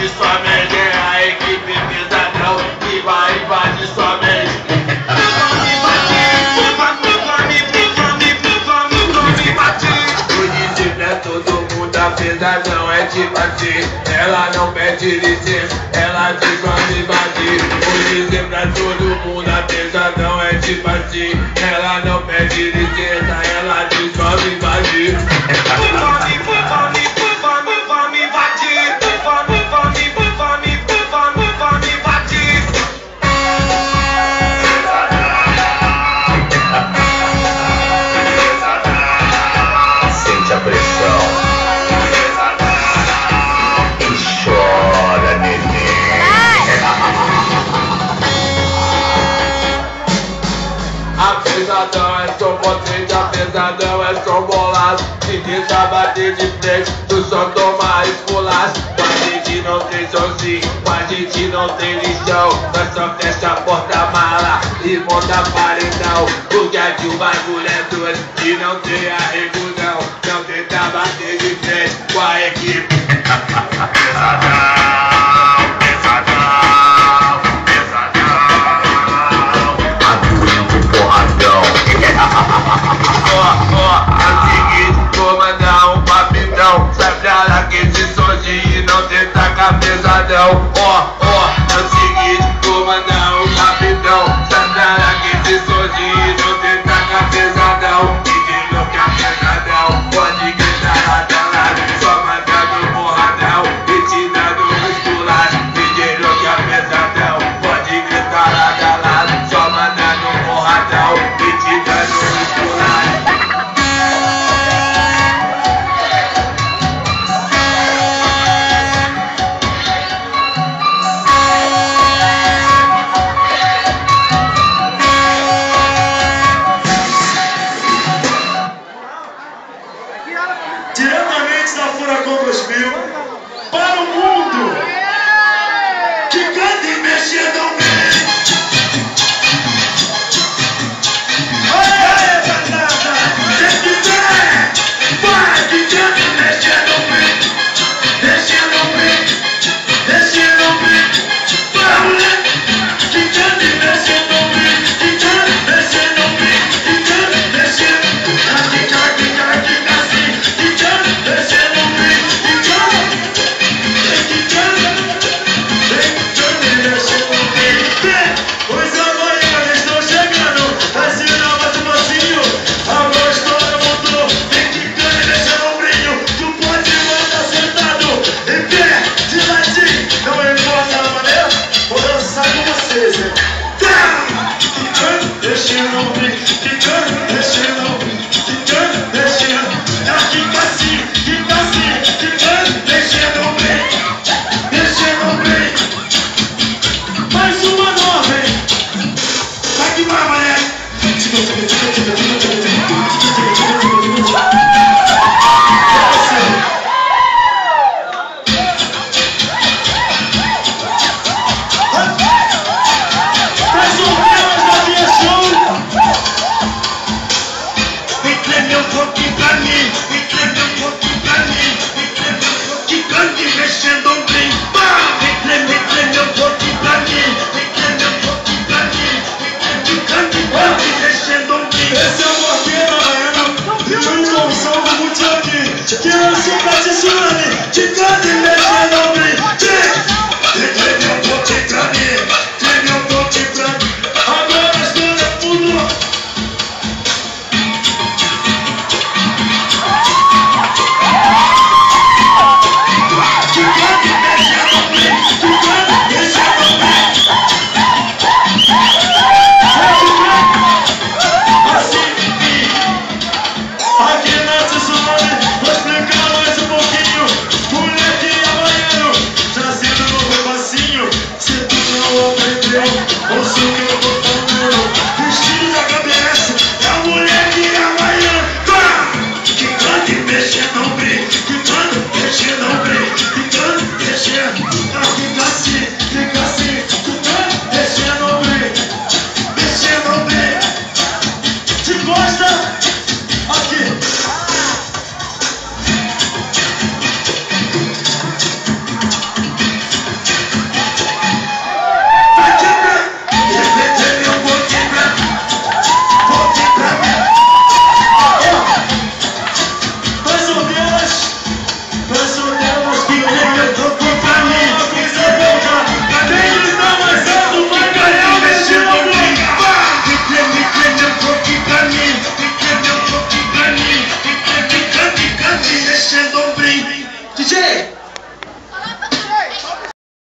invadir sua mente. É a equipe pesadão que vai invadir sua mente. Vamos invadir. O discípulo é todo mundo, a pesadão é tipo assim. Ela não pede licença, ela diz vamos invadir. O discípulo é todo mundo, a pesadão é tipo assim. Ela não pede licença, ela diz vamos invadir. Vamos invadir. Sente a pressão e chora, neném. A pesadão é som potente, a pesadão é som bolado. Se deixa bater de frente, tu só toma esculacho. Com a gente não tem sozinho, com a gente não tem lixão. Nós só fecha a porta-mala e monta paredão. Porque aqui o bagulho é doido e não tem arrego não. Não tenta bater de frente com a equipe. É o seguinte, vou mandar um papitão. Sai pra lá que esse sozinho não tenta com pesadão. É o seguinte, vou mandar um papitão. Sai pra lá que esse sozinho não tenta com pesadão. Entendeu que é pesadão? Pode gritar lado a lado, só mandando porradão e te dando musculacho. Entendeu que é pesadão? Pode gritar lado a lado, só mandando porradão e te dando musculacho. Diretamente da Furacão 2000 para o mundo que canta e mexe